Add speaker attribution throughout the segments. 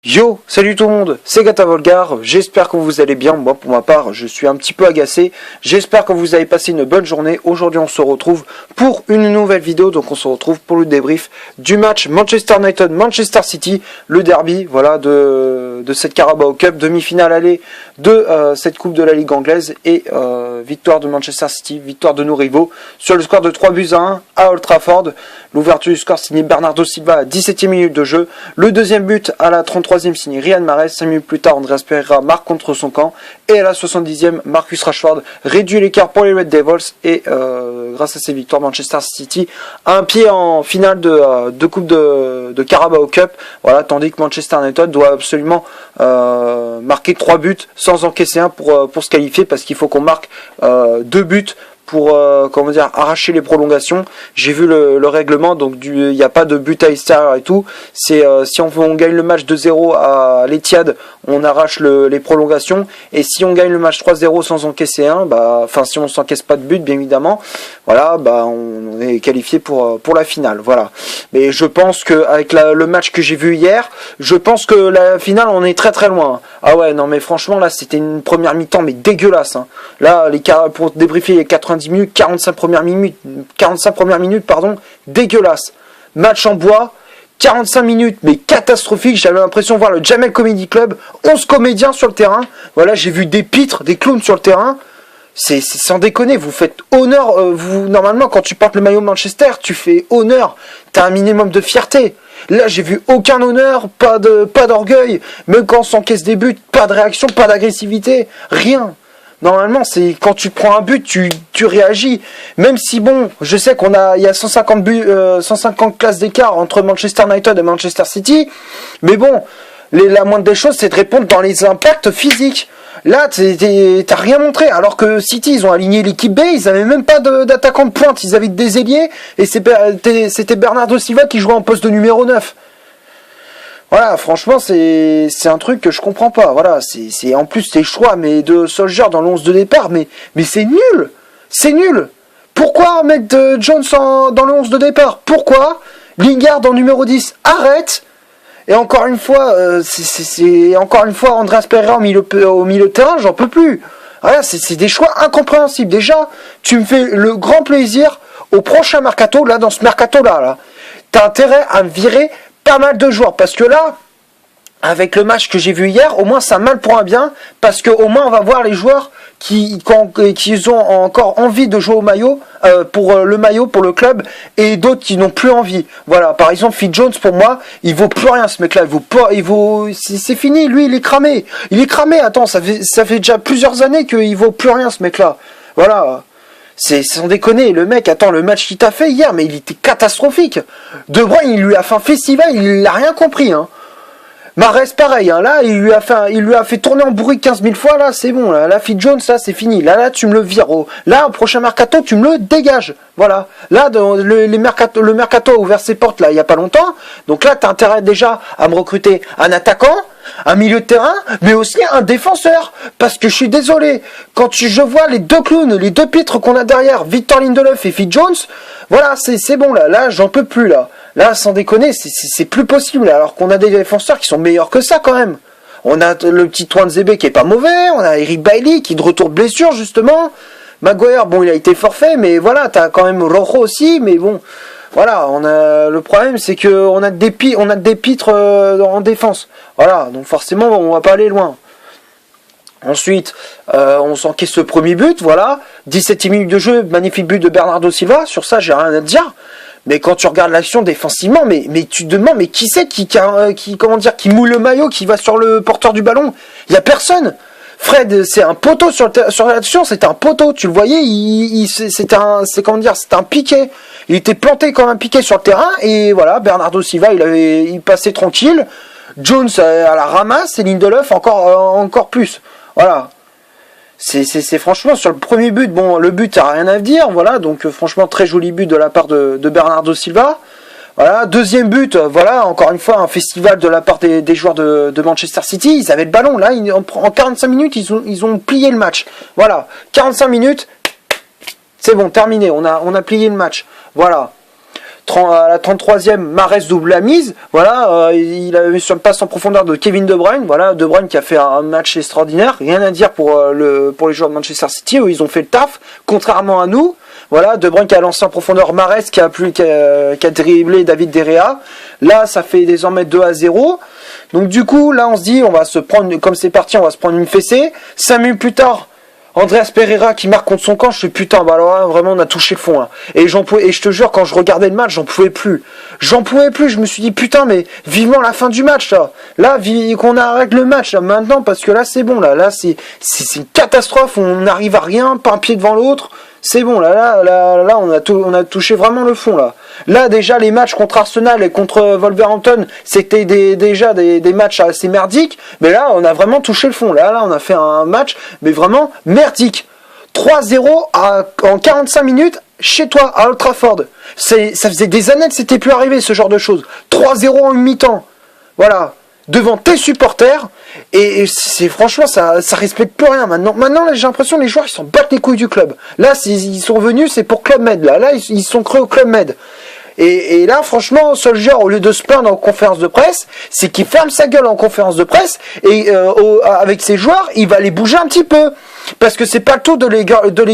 Speaker 1: Yo, salut tout le monde, c'est Gata Volgar, j'espère que vous allez bien, moi pour ma part je suis un petit peu agacé, j'espère que vous avez passé une bonne journée, aujourd'hui on se retrouve pour une nouvelle vidéo, donc on se retrouve pour le débrief du match Manchester United-Manchester City, le derby voilà de cette Carabao Cup, demi-finale aller de cette coupe de la Ligue anglaise et victoire de Manchester City, victoire de nos rivaux sur le score de 3-1 à Old Trafford, l'ouverture du score signée Bernardo Silva à 17e minute de jeu, le deuxième but à la 33e signé Riyad Mahrez, 5 minutes plus tard Andreas Pereira marque contre son camp et à la 70e Marcus Rashford réduit l'écart pour les Red Devils et grâce à ces victoires Manchester City a un pied en finale de coupe de Carabao Cup, voilà, tandis que Manchester United doit absolument marquer 3 buts sans encaisser un pour se qualifier parce qu'il faut qu'on marque 2 buts pour arracher les prolongations. J'ai vu le règlement, donc il n'y a pas de but à l'extérieur et tout. C'est si on gagne le match 2-0 à l'Etihad, on arrache les prolongations, et si on gagne le match 3-0 sans encaisser un, si on s'encaisse pas de but bien évidemment, voilà, on est qualifié pour la finale, voilà. Mais je pense que avec le match que j'ai vu hier, je pense que la finale on est très très loin. Ah ouais, non mais franchement là c'était une première mi-temps mais dégueulasse. Hein. Là pour débriefer les 90 minutes, 45 premières minutes, dégueulasse. Match en bois, 45 minutes, mais catastrophique. J'avais l'impression de voir le Jamel Comedy Club, 11 comédiens sur le terrain. Voilà, j'ai vu des pitres, des clowns sur le terrain. C'est sans déconner, vous faites honneur. Normalement, quand tu portes le maillot Manchester, tu fais honneur. T'as un minimum de fierté. Là, j'ai vu aucun honneur, pas d'orgueil. Même quand on s'encaisse des buts, pas de réaction, pas d'agressivité, rien. Normalement, c'est quand tu prends un but, tu réagis. Même si je sais il y a 150 classes d'écart entre Manchester United et Manchester City, mais la moindre des choses, c'est de répondre dans les impacts physiques. Là, t'as rien montré. Alors que City, ils ont aligné l'équipe B, ils avaient même pas d'attaquant de pointe, ils avaient des ailiers, et c'était Bernardo Silva qui jouait en poste de numéro 9. Voilà, franchement, c'est un truc que je comprends pas. Voilà, c'est en plus tes choix, mais de Solskjaer dans l'11 de départ, mais c'est nul, c'est nul. Pourquoi mettre Jones dans le 11 de départ? Pourquoi Lingard en numéro 10? Arrête. Et encore une fois, Andreas Pereira au milieu de terrain, j'en peux plus. Voilà, c'est des choix incompréhensibles. Déjà, tu me fais le grand plaisir au prochain mercato, là, dans ce mercato-là, t'as intérêt à me virer pas mal de joueurs, parce que là, avec le match que j'ai vu hier, au moins ça mal pour un bien, parce que au moins on va voir les joueurs qui ont encore envie de jouer au maillot, pour le club, et d'autres qui n'ont plus envie. Voilà, par exemple Phil Jones, pour moi, il vaut plus rien ce mec-là, c'est fini, lui il est cramé, attends, ça fait déjà plusieurs années qu'il vaut plus rien ce mec-là. Voilà. C'est sans déconner, le mec, attends, le match qu'il t'a fait hier, mais il était catastrophique. De Bruyne, il lui a fait un festival, il n'a rien compris, hein. Mahrez, pareil, hein, là, il lui a fait tourner en bourrique 15 000 fois, là, c'est bon, là, Phil Jones, là, c'est fini. Là, tu me le vires. Là, au prochain mercato, tu me le dégages. Voilà. Là, le mercato a ouvert ses portes, là, il n'y a pas longtemps. Donc là, t'as intérêt déjà à me recruter un attaquant, un milieu de terrain, mais aussi un défenseur. Parce que je suis désolé, quand je vois les deux clowns, les deux pitres qu'on a derrière, Victor Lindelof et Phil Jones, voilà, c'est bon, là, j'en peux plus, là. Là, sans déconner, c'est plus possible, alors qu'on a des défenseurs qui sont meilleurs que ça, quand même. On a le petit Touanzebe qui est pas mauvais, on a Eric Bailly qui est de retour de blessure, justement. Maguire, il a été forfait, mais voilà, t'as quand même Rojo aussi, mais voilà, le problème, c'est que on a des pitres en défense. Voilà, donc forcément, on va pas aller loin. Ensuite, on s'encaisse ce premier but, voilà. 17 minutes de jeu, magnifique but de Bernardo Silva, sur ça, j'ai rien à dire. Mais quand tu regardes l'action défensivement, mais tu te demandes, mais qui c'est qui moule le maillot, qui va sur le porteur du ballon? Il y a personne. Fred, c'est un poteau sur l'action, c'était un poteau, tu le voyais, c'était un piquet. Il était planté comme un piquet sur le terrain, et voilà, Bernardo Silva, il passait tranquille. Jones à la ramasse, et Lindelof encore plus. Voilà. C'est franchement sur le premier but, le but t'as rien à dire, voilà, donc franchement très joli but de la part de Bernardo Silva. Voilà, deuxième but, voilà, encore une fois un festival de la part des joueurs de Manchester City, ils avaient le ballon, là, en 45 minutes ils ont plié le match. Voilà, 45 minutes, c'est bon, terminé, on a plié le match. Voilà. À la 33e, Mahrez double la mise. Voilà, il a eu sur une passe en profondeur de Kevin De Bruyne. Voilà, De Bruyne qui a fait un match extraordinaire. Rien à dire pour les joueurs de Manchester City, où ils ont fait le taf, contrairement à nous. Voilà, De Bruyne qui a lancé en profondeur, Mahrez qui a dribblé David De Gea. Là, ça fait désormais 2-0. Donc du coup, là, on se dit, on va se prendre, comme c'est parti, on va se prendre une fessée. 5 minutes plus tard, Andreas Pereira qui marque contre son camp, je suis putain, bah alors là, vraiment on a touché le fond. Hein. Et je te jure, quand je regardais le match, j'en pouvais plus. Je me suis dit putain, mais vivement la fin du match là. Là, qu'on arrête le match là maintenant, parce que là c'est bon là c'est une catastrophe, on n'arrive à rien, pas un pied devant l'autre. C'est bon, là, on a touché vraiment le fond, là. Là, déjà, les matchs contre Arsenal et contre Wolverhampton, c'était déjà des matchs assez merdiques. Mais là, on a vraiment touché le fond. Là, on a fait un match, mais vraiment merdique. 3-0 en 45 minutes chez toi, à Old Trafford. Ça faisait des années que c'était plus arrivé, ce genre de choses. 3-0 en une mi-temps. Voilà. Devant tes supporters, et c'est franchement ça respecte plus rien maintenant. Maintenant j'ai l'impression que les joueurs ils s'en battent les couilles du club. Là ils sont venus, c'est pour Club Med. Là ils sont creux au Club Med. Et là franchement Solskjaer, au lieu de se plaindre en conférence de presse, c'est qu'il ferme sa gueule en conférence de presse et avec ses joueurs il va les bouger un petit peu. Parce que c'est pas le tout de les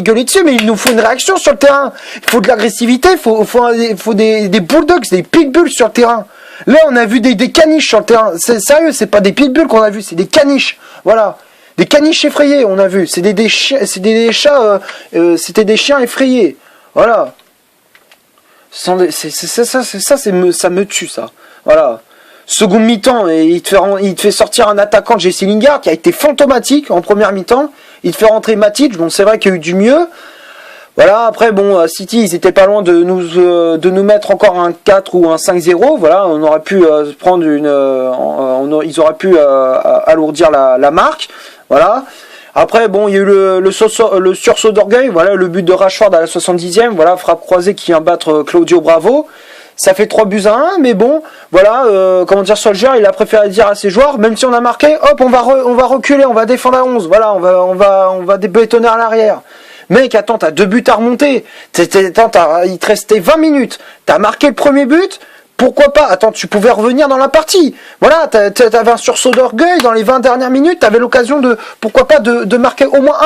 Speaker 1: gueuler dessus, mais il nous faut une réaction sur le terrain. Il faut de l'agressivité, il faut des bulldogs, des pitbulls sur le terrain. Là, on a vu des caniches sur le terrain. C'est sérieux, c'est pas des pitbulls qu'on a vu, c'est des caniches. Voilà. Des caniches effrayés, on a vu. C'était des chiens, c'était des chiens effrayés. Voilà. Ça me tue, ça. Voilà. Second mi-temps, et il te fait sortir un attaquant, Jesse Lingard, qui a été fantomatique en première mi-temps. Il te fait rentrer Matic, bon, c'est vrai qu'il y a eu du mieux. Voilà, après, bon, City, ils étaient pas loin de nous mettre encore un 4 ou un 5-0. Voilà, on aurait pu prendre ils auraient pu alourdir la marque. Voilà. Après, bon, il y a eu le sursaut d'orgueil. Voilà, le but de Rashford à la 70e. Voilà, frappe croisée qui vient battre Claudio Bravo. Ça fait 3-1, mais bon, voilà, Solskjaer, il a préféré dire à ses joueurs, même si on a marqué, hop, on va reculer, on va défendre à 11. Voilà, on va débétonner à l'arrière. Mec, attends, t'as 2 buts à remonter. Il te restait 20 minutes. T'as marqué le premier but. Pourquoi pas? Attends, tu pouvais revenir dans la partie. Voilà, t'avais un sursaut d'orgueil dans les 20 dernières minutes. T'avais l'occasion pourquoi pas, de marquer au moins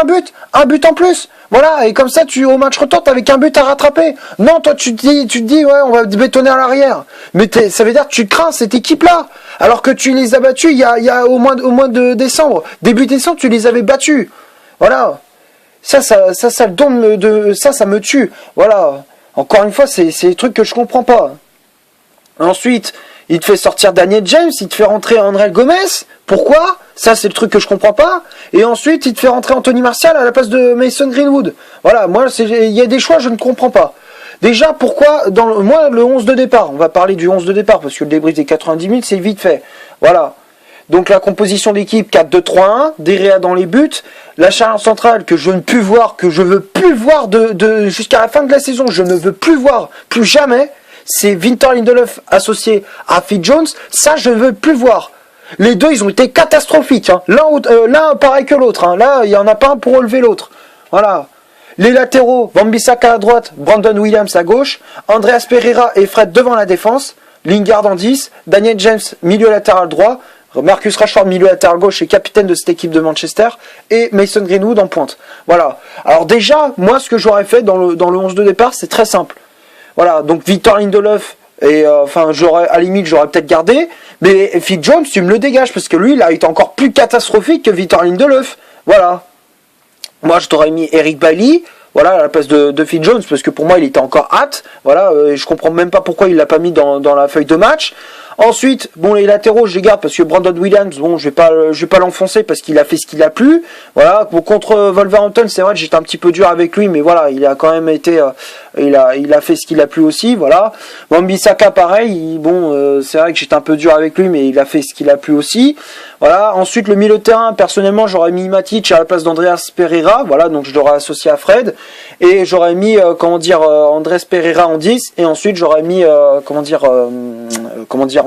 Speaker 1: un but en plus. Voilà, et comme ça, au match retour, t'avais qu'un but à rattraper. Non, toi, tu te dis, ouais, on va bétonner à l'arrière. Mais ça veut dire que tu crains cette équipe-là. Alors que tu les as battus il y a au mois de décembre. Début décembre, tu les avais battus. Voilà. Ça me tue. Voilà. Encore une fois, c'est des trucs que je comprends pas. Ensuite, il te fait sortir Daniel James, il te fait rentrer André Gomez. Pourquoi? Ça, c'est le truc que je comprends pas. Et ensuite, il te fait rentrer Anthony Martial à la place de Mason Greenwood. Voilà. Moi, il y a des choix, je ne comprends pas. Déjà, pourquoi, le 11 de départ, on va parler du 11 de départ, parce que le débrief des 90 minutes, c'est vite fait. Voilà. Donc la composition d'équipe 4-2-3-1, De Gea dans les buts, la charnière centrale que je veux plus voir jusqu'à la fin de la saison, je ne veux plus voir, plus jamais, c'est Victor Lindelof associé à Phil Jones, ça je ne veux plus voir. Les deux ils ont été catastrophiques, hein. L'un pareil que l'autre, hein. Là il n'y en a pas un pour relever l'autre. Voilà. Les latéraux, Wan-Bissaka à droite, Brandon Williams à gauche, Andreas Pereira et Fred devant la défense, Lingard en 10, Daniel James milieu latéral droit, Marcus Rashford milieu latéral gauche et capitaine de cette équipe de Manchester, et Mason Greenwood en pointe. Voilà. Alors déjà, moi ce que j'aurais fait dans le 11 de départ, c'est très simple. Voilà, donc Victor Lindelof, et à la limite j'aurais peut-être gardé, mais Phil Jones, tu me le dégages, parce que lui il a été encore plus catastrophique que Victor Lindelof. Voilà. Moi je t'aurais mis Eric Bailly, voilà, à la place de Phil Jones, parce que pour moi il était encore hâte. Voilà, je comprends même pas pourquoi il l'a pas mis dans la feuille de match. Ensuite, bon, les latéraux, je les garde parce que Brandon Williams, bon, je vais pas l'enfoncer parce qu'il a fait ce qu'il a plu. Voilà, bon, contre Wolverhampton, c'est vrai que j'étais un petit peu dur avec lui, mais voilà, il a quand même été, il a fait ce qu'il a plu aussi, voilà. Wan-Bissaka, pareil, c'est vrai que j'étais un peu dur avec lui, mais il a fait ce qu'il a plu aussi. Voilà. Ensuite, le milieu de terrain, personnellement, j'aurais mis Matic à la place d'Andreas Pereira, voilà, donc je l'aurais associé à Fred, et j'aurais mis, Andreas Pereira en 10, et ensuite j'aurais mis,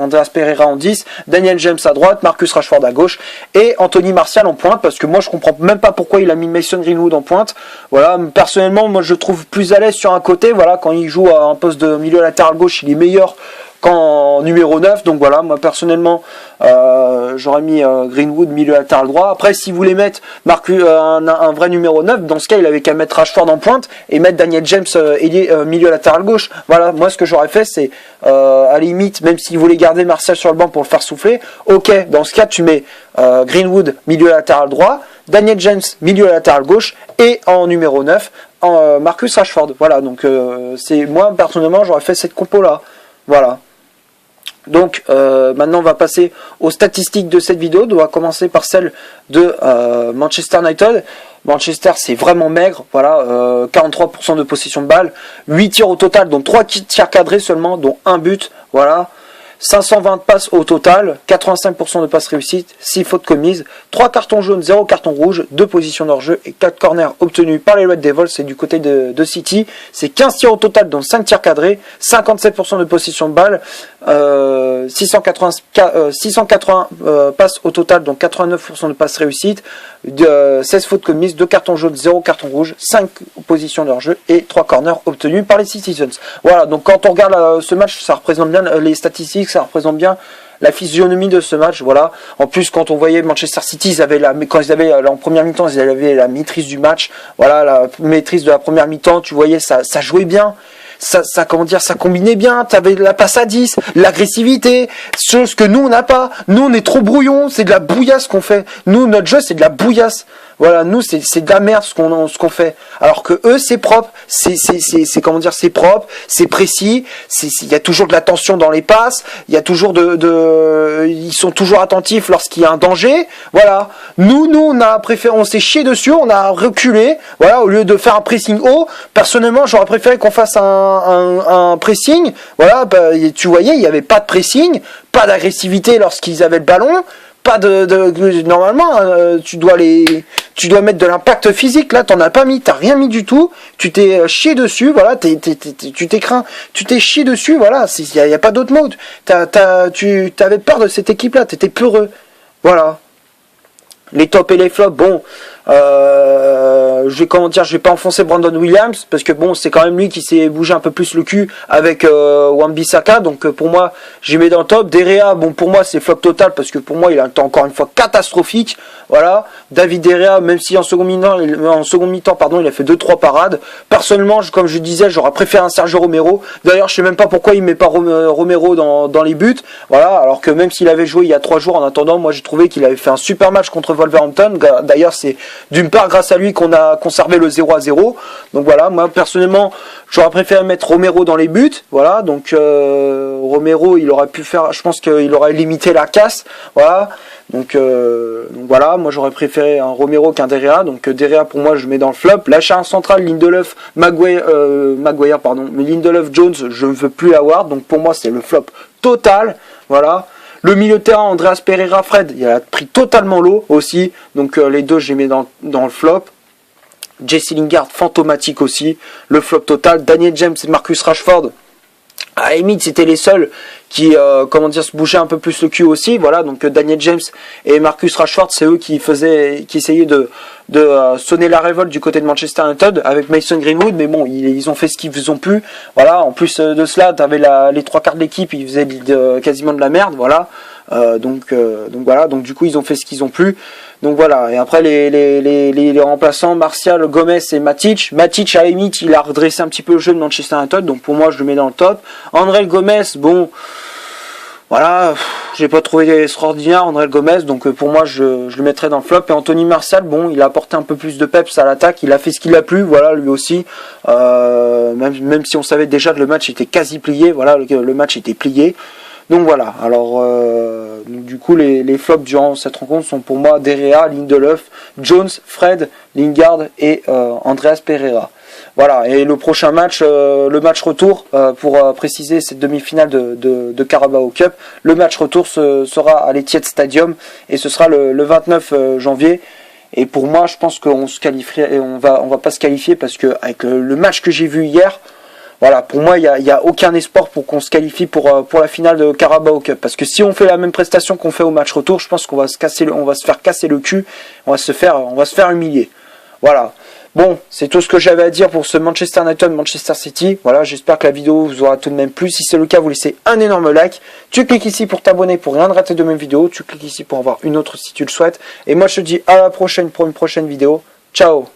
Speaker 1: Andreas Pereira en 10, Daniel James à droite, Marcus Rashford à gauche et Anthony Martial en pointe, parce que moi je comprends même pas pourquoi il a mis Mason Greenwood en pointe. Voilà, personnellement moi je le trouve plus à l'aise sur un côté, voilà, quand il joue à un poste de milieu latéral gauche, il est meilleur qu'en numéro 9, donc voilà, moi personnellement j'aurais mis Greenwood milieu latéral droit. Après si vous voulez mettre un vrai numéro 9, dans ce cas il avait qu'à mettre Rashford en pointe et mettre Daniel James milieu latéral gauche. Voilà, moi ce que j'aurais fait c'est à la limite, même s'il voulait garder Martial sur le banc pour le faire souffler, ok, dans ce cas tu mets Greenwood milieu latéral droit, Daniel James milieu latéral gauche et en numéro 9 Marcus Rashford. Voilà, donc c'est moi personnellement j'aurais fait cette compo là. Voilà. Donc maintenant on va passer aux statistiques de cette vidéo. On va commencer par celle de Manchester United. Manchester c'est vraiment maigre, voilà, 43% de possession de balle, 8 tirs au total, donc 3 tirs cadrés seulement, dont un but, voilà. 520 passes au total, 85% de passes réussites, 6 fautes commises, 3 cartons jaunes, 0 carton rouge, 2 positions d'hors-jeu et 4 corners obtenus par les Red Devils. C'est du côté de City. C'est 15 tirs au total, dont 5 tirs cadrés, 57% de possession de balle, 680 passes au total, donc 89% de passes réussites, 16 fautes commises, 2 cartons jaunes, 0 carton rouge, 5 positions d'hors-jeu et 3 corners obtenus par les Citizens. Voilà, donc quand on regarde ce match, ça représente bien les statistiques, ça représente bien la physionomie de ce match. Voilà. En plus, quand on voyait Manchester City, quand ils avaient en première mi-temps, ils avaient la maîtrise du match. Voilà, la maîtrise de la première mi-temps. Tu voyais ça jouait bien. Ça combinait bien. T'avais la passe à 10, l'agressivité, chose que nous on n'a pas. Nous on est trop brouillon. C'est de la bouillasse qu'on fait. Nous notre jeu c'est de la bouillasse. Voilà, nous c'est de la merde ce qu'on fait. Alors que eux c'est propre, c'est propre, c'est précis, il y a toujours de la tension dans les passes, il y a toujours ils sont toujours attentifs lorsqu'il y a un danger. Voilà. Nous on s'est chié dessus, on a reculé. Voilà, au lieu de faire un pressing haut, personnellement, j'aurais préféré qu'on fasse un pressing. Voilà, tu voyais, il n'y avait pas de pressing, pas d'agressivité lorsqu'ils avaient le ballon. Pas normalement tu dois mettre de l'impact physique. Là t'en as pas mis, t'as rien mis du tout, tu t'es chié dessus. Voilà, tu t'es chié dessus. Voilà, il y a pas d'autre mot. Tu avais peur de cette équipe là, t'étais peureux. Voilà. Les tops et les flops, bon, je vais pas enfoncer Brandon Williams parce que bon, c'est quand même lui qui s'est bougé un peu plus le cul avec Wan-Bissaka, donc pour moi, j'y mets dans le top. Derrea, bon, pour moi, c'est flop total parce que pour moi, il a un temps encore une fois catastrophique. Voilà, David Derrea, même si en seconde mi-temps, il a fait 2-3 parades. Personnellement, comme je disais, j'aurais préféré un Sergio Romero. D'ailleurs, je sais même pas pourquoi il met pas Romero dans les buts. Voilà, alors que même s'il avait joué il y a 3 jours, en attendant, moi j'ai trouvé qu'il avait fait un super match contre Wolverhampton. D'ailleurs, c'est d'une part grâce à lui qu'on a conservé le 0-0. Donc voilà, moi personnellement, j'aurais préféré mettre Romero dans les buts. Voilà, donc Romero, il aurait pu faire, je pense qu'il aurait limité la casse. Voilà. Donc voilà, moi j'aurais préféré un Romero qu'un Derrea. Donc Derrea pour moi je mets dans le flop. L'achat central Lindelof, Maguire pardon, mais Lindelof Jones, je ne veux plus l'avoir. Donc pour moi c'est le flop total. Voilà. Le milieu de terrain Andreas Pereira, Fred, il a pris totalement l'eau aussi. Donc les deux je les mets dans le flop. Jesse Lingard fantomatique aussi, le flop total. Daniel James et Marcus Rashford, à la limite c'était les seuls qui se bougeaient un peu plus le cul aussi. Voilà, donc Daniel James et Marcus Rashford, c'est eux qui essayaient de sonner la révolte du côté de Manchester United avec Mason Greenwood, mais bon, ils ont fait ce qu'ils ont pu. Voilà, en plus de cela, t'avais les 3 quarts de l'équipe, ils faisaient quasiment de la merde. Voilà. Donc voilà, donc du coup ils ont fait ce qu'ils ont pu. Donc voilà, et après les remplaçants Martial, Gomez et Matic. Matic à la limite, il a redressé un petit peu le jeu de Manchester United, donc pour moi je le mets dans le top. André Gomez, bon, voilà, j'ai pas trouvé extraordinaire André Gomez, donc pour moi je le mettrais dans le flop. Et Anthony Martial, bon, il a apporté un peu plus de peps à l'attaque, il a fait ce qu'il a plu, voilà, lui aussi. Même si on savait déjà que le match était quasi plié, voilà, le match était plié. Donc voilà, alors du coup les flops durant cette rencontre sont pour moi Derrea, Lindelof, Jones, Fred, Lingard et Andreas Pereira. Voilà, et le prochain match, le match retour, pour préciser cette demi-finale de Carabao Cup, le match retour sera à l'Etihad Stadium et ce sera le 29 janvier. Et pour moi, je pense qu'on se qualifierait, et on va pas se qualifier parce que avec le match que j'ai vu hier, Voilà, pour moi, il y a aucun espoir pour qu'on se qualifie pour la finale de Carabao Cup. Parce que si on fait la même prestation qu'on fait au match retour, je pense qu'on va se faire casser le cul, on va se faire humilier. Voilà. Bon, c'est tout ce que j'avais à dire pour ce Manchester United, Manchester City. Voilà, j'espère que la vidéo vous aura tout de même plu. Si c'est le cas, vous laissez un énorme like. Tu cliques ici pour t'abonner pour rien de rater de mes vidéos. Tu cliques ici pour avoir une autre si tu le souhaites. Et moi, je te dis à la prochaine pour une prochaine vidéo. Ciao!